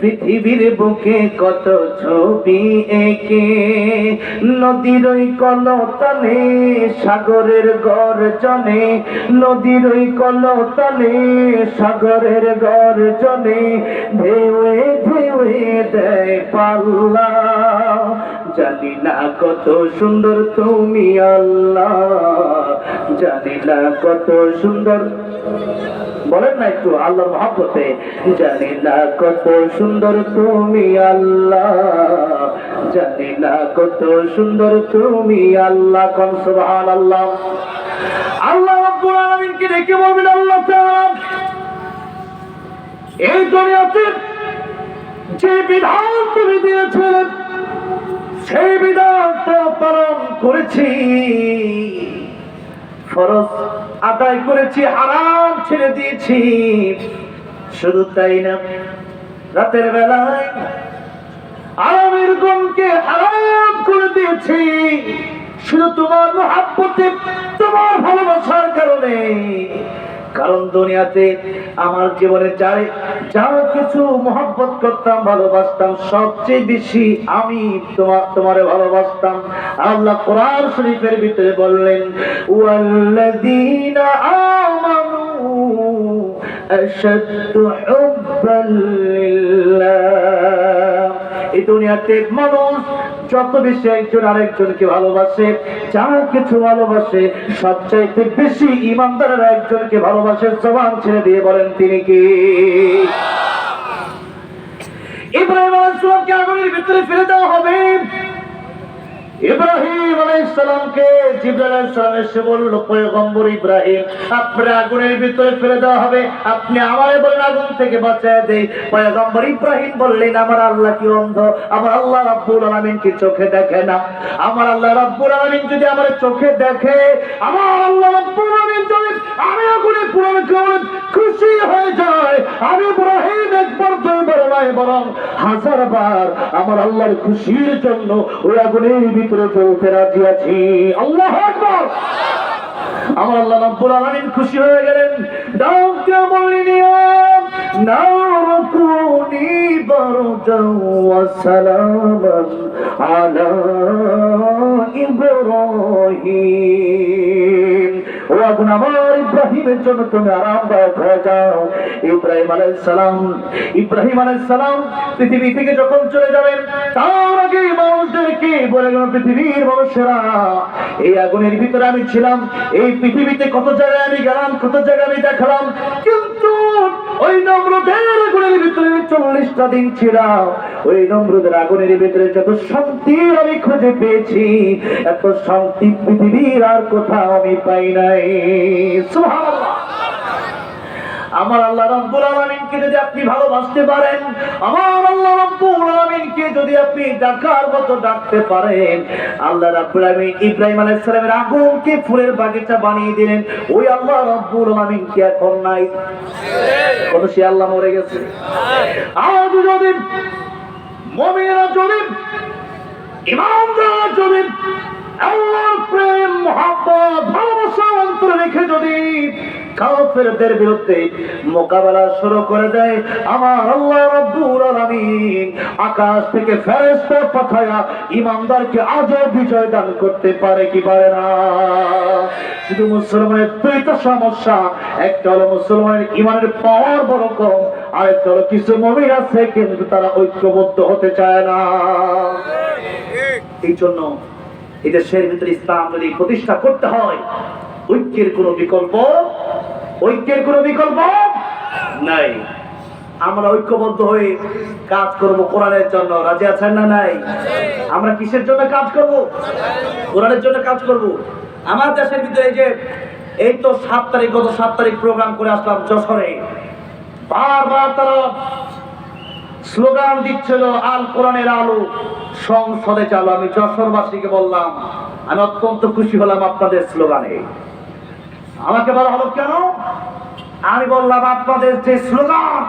পৃথিবীর বুকে কত ছবি একে, নদীর ওই কলতানে সাগরের গর্জনে, নদীর ওই কলতানে সাগরের গর্জনে, ঢেউয়ে ঢেউয়ে দেয় পাল্লা, জানি না কত সুন্দর তুমি আল্লাহ, জানি না কত সুন্দর, বলেন না একটু আল্লাহর মহব্বতে, জানি না কত সুন্দর তুমি আল্লাহ, জানি না কত সুন্দর তুমি আল্লাহ। কোন সুবহানাল্লাহ। আল্লাহ রাব্বুল আলামিনকে ডেকে বলবেন, আল্লাহ তাআলা এই দুনিয়াতে যে বিধান তুমি দিয়েছিলেন সেই বিধানটা পালন করেছি, ফরজ আদায় করেছি, হারাম ছেড়ে দিয়েছি। শুধু তাই না, রাতের বেলায় আরামের গুণকে হারাম করে দিয়েছি শুধু তোমার মহব্বতে, তোমার ভালোবাসার কারণে। কারণ দুনিয়াতে আমার জীবনে যা কিছু মহব্বত করতাম, ভালোবাসতাম, সবচেয়ে বেশি আমি তোমারে ভালোবাসতাম। আল্লাহ কোরআন শরীফের ভিতরে বললেন, ওয়াল্লাযীনা আমানু আশাদ্দু হুব্বান লিল্লাহ। এই দুনিয়াতে মানুষ যত বেশি একজন আরেকজনকে ভালোবাসে, যা কিছু ভালোবাসে, সবচাইতে বেশি ইমানদারেরা একজনকে ভালোবাসে। জবান ছেড়ে দিয়ে বলেন তিনি কি? ইব্রাহিম আলাইহিস সালামকে আগুনের ভিতরে ফেলে দেওয়া হবে। ইব্রাহিম আলাইহিস সালামকে জিবরাইল আলাইহিস সালাম এসে বলল, পয়গম্বর ইব্রাহিম, আপনার আগুনের ভিতরে ফেলে দেওয়া হবে, আপনি আমারে বলেন আগুন থেকে বাঁচায় দেই। পয়গম্বর ইব্রাহিম বললেন, আমার আল্লাহ কি অন্ধ? আমার আল্লাহ রাব্বুল আলামিন কি চোখে দেখে না? আমার আল্লাহ রাব্বুল আলামিন যদি আমার চোখে দেখে, আমার আল্লাহ রাব্বুল আলামিন যদি আমি আগুনে পুরানো করে খুশি হয়ে যায়, আমি ইব্রাহিম একবার দুইবার নয় বরং 1000 বার আমার আল্লাহর খুশির জন্য ওই আগুনের ভিতরে চলতে রাজি আছি। আল্লাহু আকবার। আমার আল্লাহ রাব্বুল আলামিন খুশি হয়ে গেলেন, ডাক দিয়ে বললেন, নারকুনি বারদান ওয়া সালামান আলা ইব্রাহিম। ও আগুন, আমার ইব্রাহিমের জন্য তুমি আরামদায়ক হয়ে যাও। ইব্রাহিম আলাইহিস সালাম পৃথিবী থেকে যখন চলে যাবেন, তার আগে মানুষদেরকে বলে গেল, পৃথিবীর মানুষেরা, এই আগুনের ভিতরে আমি ছিলাম, এই পৃথিবীতে কত জায়গায় আমি গেলাম, কত জায়গায় আমি দেখালাম, কিন্তু ওই নমরুদের আগুনের ভিতরে 40টা দিন ছিলাম। ওই নমরুদের আগুনের ভিতরে যত শান্তি আমি খুঁজে পেয়েছি, এত শান্তি পৃথিবীর আর কোথাও আমি পাই নাই। সুবহানাল্লাহ। আমার আল্লাহ রাব্বুল আলামিনকে যদি আপনি ভালোবাসতে পারেন, আমার আল্লাহ রাব্বুল আলামিনকে যদি আপনি ডাকার মতো ডাকতে পারেন, আল্লাহ রাব্বুল আলামিন ইব্রাহিম আলাইহিস সালামের আগুনকে ফুলের বাগিচা বানিয়ে দিলেন। ওই আল্লাহ রাব্বুল আলামিন কি এখন নাই? কোন সে আল্লাহ মরে গেছে? আজ যদি মুমিনরা, যদি ইমানদাররা, যদি আল্লাহর প্রেম, মহব্বত, ভালোবাসা অন্তরে রেখে যদি কাফেরদের বিরুদ্ধে মোকাবেলা শুরু করে দেয়, আমার আল্লাহ রাব্বুল আলামিন আকাশ থেকে ফেরেশতা পাঠায়া ইমানদারকে আজও বিজয় দান করতে পারে কি পারে না? শুধু মুসলমানের দুইটা সমস্যা, একটা হলো মুসলমানের ইমানের পাওয়ার বড় কম, আরেকটা হলো কিছু মুমিন আছে কিন্তু তারা ঐক্যবদ্ধ হতে চায় না। এই জন্য এই দেশের ভিতরে ইসলাম যদি প্রতিষ্ঠা করতে হয়, ঐক্যের কোনো বিকল্প নাই। আমরা ঐক্যবদ্ধ হয়ে কাজ করব কোরআনের জন্য। রাজি আছেন না? নাই? আমরা কিসের জন্য কাজ করব? কোরআনের জন্য কাজ করব। আমার দেশের ভিতরে যে এই তো 7 তারিখ, গত 7 তারিখ প্রোগ্রাম করে আসলাম যশোরে, বারবার তারা স্লোগান দিচ্ছিল, আল কোরআনের আলো সংসদে চালু। আমি যশোরবাসীকে বললাম, আমি অত্যন্ত খুশি হলাম আপনাদের স্লোগানে। আমাকে বলা হলো কেন? আমি বললাম, আপনাদের যে স্লোগান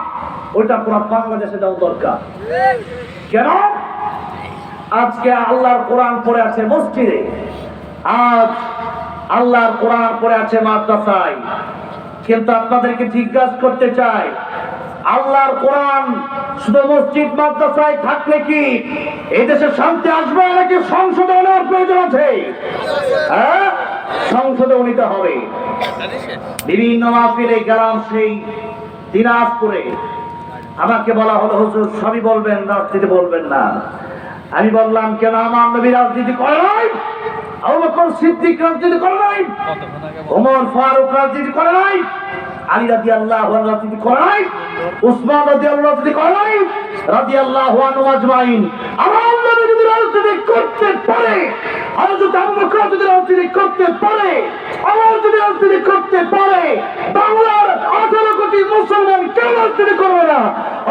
ওইটা পুরো বাংলাদেশে দেওয়া দরকার। কেন? আজকে আল্লাহর কোরআন পড়ে আছে মসজিদে, আজ আল্লাহর কোরআন পড়ে আছে মাদ্রাসায়। কিন্তু আপনাদেরকে জিজ্ঞাসা করতে চাই, আল্লাহর কোরআন শুধু মসজিদ মাদ্রাসায় থাকলে কি এই দেশে শান্তি আসবে, নাকি সংশোধনের প্রয়োজন আছে? হ্যাঁ, সংশোধন নিতে হবে। বিভিন্ন মাহফিলে গেলাম, সেই দিনাজপুরে আমাকে বলা হলো, হুজুর সবই বলবেন, রাজনীতি বলবেন না। আমি বললাম, কেন? আমার নবী রাজনীতি করে নাই, আবু বকর সিদ্দিক রাজনীতি করে নাই, ওমর ফারুক রাজনীতি করে নাই, আলী রাদিয়াল্লাহু আনহু রাজনীতি করে নাই, উসমান রাদিয়াল্লাহু রাজনীতি করে নাই, রাদিয়াল্লাহু আনহু আজমাইন। আমার নবী যদি রাজনীতি করতে পারে, হযরত আবু বকর যদি রাজনীতি করতে পারে, ওমর যদি রাজনীতি করতে পারে, বাংলার 18 কোটি মুসলমান কেন রাজনীতি করবে না?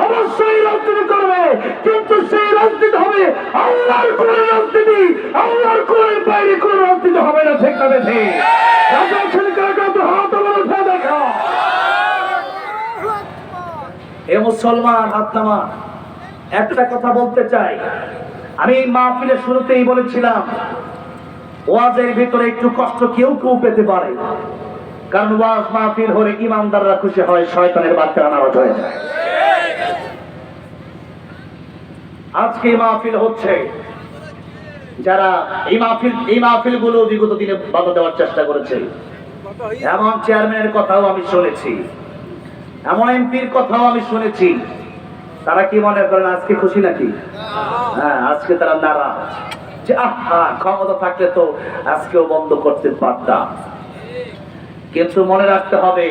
অবশ্যই রাজনীতি করবে, কিন্তু সেই রাজনীতি হবে আল্লাহর কোরআনের রাজনীতি, আল্লাহর কোরআনের বাইরে কোন রাজনীতি হবে না। ঠিক না বেঠি? রাজা ছেলেকে তো হাত উঠে দেখা। এ মুসলমান, হাত নামা। একটা কথা বলতে চাই, আমি মাহফিলের শুরুতেই বলেছিলাম, ওয়াজের ভিতরে একটু কষ্ট কেউ কেউ পেতে পারে, কারণ ওয়াজ মাহফিল হলে ইমানদাররা খুশি হয়, শয়তানের বাচ্চারা নারাজ হয়ে যায়। আজকে মাহফিল হচ্ছে, যারা এই মাহফিল গুলো বিগত দিনে বাধা দেওয়ার চেষ্টা করেছে, এমন চেয়ারম্যানের কথাও আমি শুনেছি, এমন এমপির কথাও আমি শুনেছি। তারা কি মনে করেন আজকে খুশি নাকি? হ্যাঁ, আজকে তারা নারাজ যে ক্ষমতা থাকলে তো আজকেও বন্ধ করতে পারতাম। কিন্তু মনে রাখতে হবে,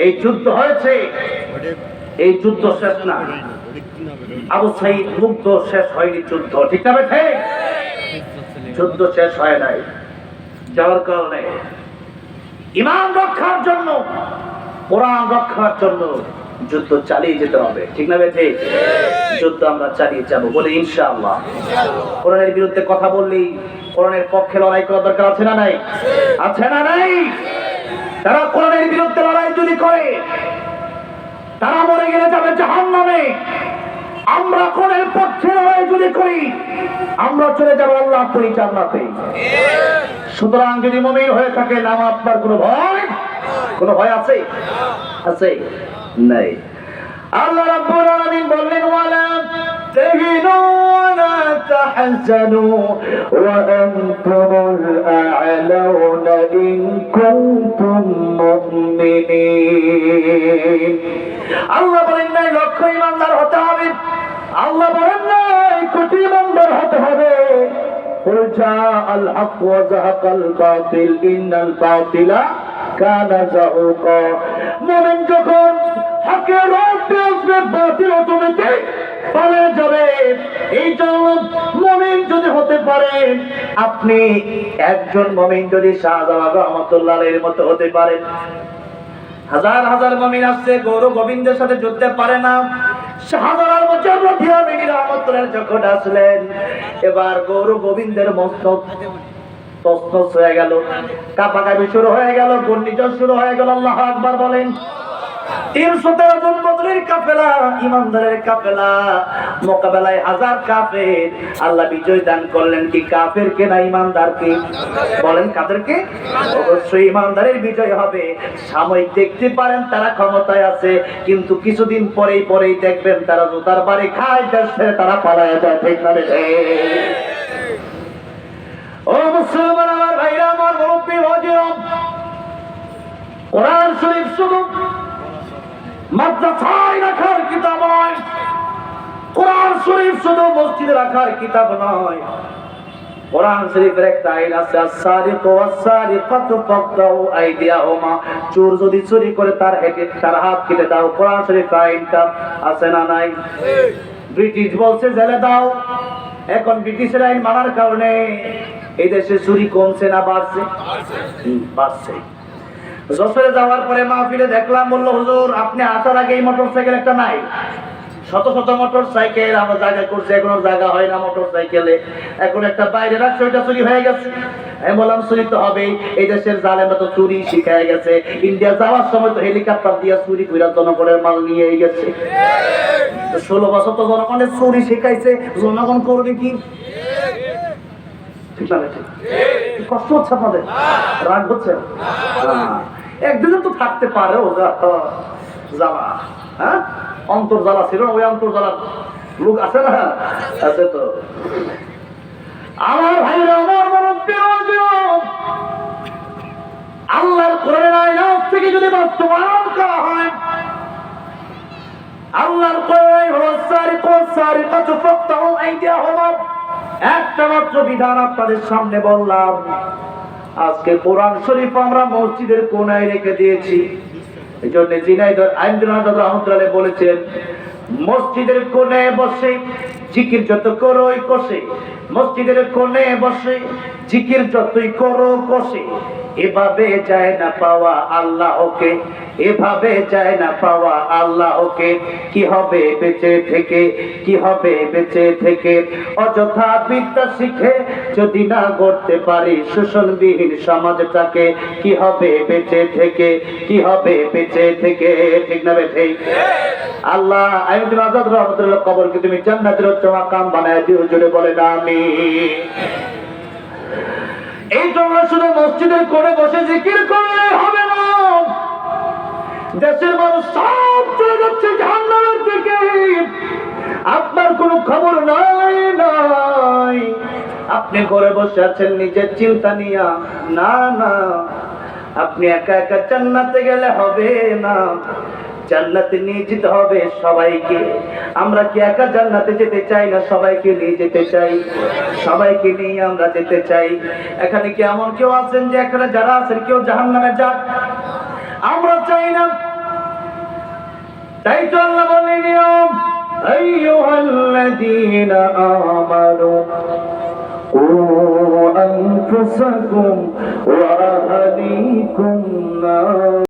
এই যুদ্ধ হয়েছে, এই যুদ্ধ শেষ না। আবু সাইদ মুগ্ধ, শেষ হয়নি যুদ্ধ। ঠিক না বেঠে? যুদ্ধ শেষ হয় নাই। যাওয়ার কারণে ঈমান রক্ষার জন্য, কোরআন রক্ষার জন্য যুদ্ধ চালিয়ে যেতে হবে। ঠিক না বেঠে? যুদ্ধ আমরা চালিয়ে যাব বলে ইনশাআল্লাহ। কোরআনের বিরুদ্ধে কথা বললেই কোরআনের পক্ষে লড়াই করার দরকার আছে না নাই? আছে না নাই? তারা কোরআনের বিরুদ্ধে লড়াই যদি করে, তারা মরে গেলে যাবে জাহান্নামে। আমরা কোরআনের পক্ষে লড়াই যদি করি, আমরা চলে যাব আল্লাহ পরিচালনাতে। সুতরাং যদি মুমিন হয়ে থাকে, নাম আপনার কোনো ভয় আছে? আছে? নাই। আল্লাহ রাব্বুল আলামিন বললেন, ওয়ালা তাহিনু ওয়ালা তাহজানু ওয়া আনতুমুল আ'লাউনা ইন কুনতুম মুমিনিন। আল্লাহ বলেন নাই লক্ষ ইমানদার হতে হবে, আল্লাহ বলেন নাই কোটি ইমানদার হতে হবে। কুল জাআল হক ওয়া যাহাকাল বাতিল ইন্নাল বাতিলা কানা যাহুকা। মুমিন যখন হকের রাস্তায় আসবে, বাতিল অটোমেটিক পালিয়ে যাবে। এই জন্য মুমিন যদি হতে পারে, আপনি একজন মুমিন যদি শাহজালাল রহমাতুল্লাহ এর মতো হতে পারেন, হাজার হাজার মুমিন আসছে, গৌর গোবিন্দের সাথে যুদ্ধে পারে না। শাহজালাল রহমাতুল্লাহ যখন আসলেন, এবার গৌর গোবিন্দের মস্তক তছনছ হয়ে গেল, কাঁপাকাঁপি শুরু হয়ে গেল, ঘূর্ণিঝড় শুরু হয়ে গেল। আল্লাহু আকবার বলেন। 313 জন বদরের কাফেলা, ইমানদারের কাফেলা মোকাবেলায় হাজার কাফের। আল্লাহ বিজয় দান করলেন কি কাফেরকে না ইমানদারকে? বলেন কাদেরকে? অবশ্যই ইমানদারের বিজয় হবে। সাময়িক দেখতে পারেন তারা ক্ষমতায় আছে, কিন্তু কিছুদিন পরেই দেখবেন তারা জুতার বাড়ি খায়, দেশ ছেড়ে তারা পালায় যায়। ঠিক না? ও মুসলমান আমার ভাইরা, আমার মুরব্বী হযরত, কোরআন শরীফ শুধু মাদ্রাসায় রাখার কিতাব নয়, কোরআন শরীফ শুধু মসজিদে রাখার কিতাব নয়। কোরআন শরীফের একটা আইন আছে, আস-সারিকু ওয়াস-সারিকাতু ফাকতাউ আইদিয়াহুমা। চোর যদি চুরি করে তার হাত কেটে দাও। কোরআন শরীফ আইনটা আছে না নাই? ব্রিটিশ বলছে জেলে দাও। এখন ব্রিটিশের আইন মানার কারণে এই দেশে চুরি কমছে না বাড়ছে? বাড়ছে। যশোরে যাওয়ার পরে মাহফিলে দেখলাম, বললো হুজুর আপনি আসার আগে এই মোটরসাইকেল একটা নাই, শত শত মোটরসাইকেল আমরা জায়গা করছি, এখনো জায়গা হয় না মোটরসাইকেলে। এখন একটা বাইরে রাখছে, ওইটা চুরি হয়ে গেছে। আমি বললাম চুরি তো হবেই, এই দেশের জালেমরা তো চুরি শিখায় গেছে, ইন্ডিয়া যাওয়ার সময় তো হেলিকপ্টার দিয়ে চুরি করে জনগণের মাল নিয়ে গেছে। 16 বছর তো জনগণের চুরি শিখাইছে, জনগণ করবে কি? ঠিক না ঠিক? কষ্ট হচ্ছে আপনাদের, রাগ হচ্ছে? একদিনে তো থাকতে পারে ও জ্বালা, হ্যাঁ অন্তর জ্বালা ছিল, ওই অন্তর জ্বালা লোক আছে না, আছে তো। আমার ভাইরা, আমার মুরব্বী, আল্লাহর কোরআনের আয়াত থেকে যদি বাস্তবায়ন করা হয়, আল্লাহর কোরআন হলো সারিকু সারিকাতু ফাকতাউ আইদিয়াহুমা, একটা মাত্র বিধান আপনাদের সামনে বললাম। আজকে কোরআন শরীফ আমরা মসজিদের কোনায় রেখে দিয়েছি। এই জন্য জিনাইদর আইনজনাদ রহমতুল্লাহ বলেছেন, মসজিদের কোণে বসে জিকির যত করোই কষে, মসজিদের কোণে বসে জিকির যতই করো কষে, এভাবে যায় না পাওয়া আল্লাহকে, এভাবে যায় না পাওয়া আল্লাহকে। কি হবে বেঁচে থেকে, কি হবে বেঁচে থেকে, অযথা বিদ্যা শিখে যদি না গড়তে পারি শোষণবিহীন সমাজটাকে। কি হবে বেঁচে থেকে, কি হবে বেঁচে থেকে, ঠিক না বেঠে? আল্লাহ আইয়ুব আজাদ রহমতুল্লাহ কবরকে তুমি জান্নাতের উচ্চ মাকাম বানায় দিও, জুড়ে বলে না আমিন। এই জন্য শুধু মসজিদের কোণে বসে জিকির করলে হবে না। দেশের মানুষ সব চলে যাচ্ছে জাহান্নামের দিকে, আপনার কোনো খবর নাই নাই। আপনি ঘরে বসে আছেন নিজের চিন্তা নিয়া, না না, আপনি একা একা জান্নাতে গেলে হবে না, জান্নাতে নিয়ে যেতে হবে সবাইকে। আমরা কি একা জান্নাতে যেতে চাই না সবাইকে নিয়ে যেতে চাই? সবাইকে নিয়ে আমরা যেতে চাই। এখানে কি এমন কেউ আছেন যে এখানে যারা আছেন কেউ জাহান্নামে যাক? আমরা চাই না। তাই তো আল্লাহ বলেন, আইয়ুহাল্লাযীনা আমানু কু আনফুসাকুম ওয়া আহলিকুম নার।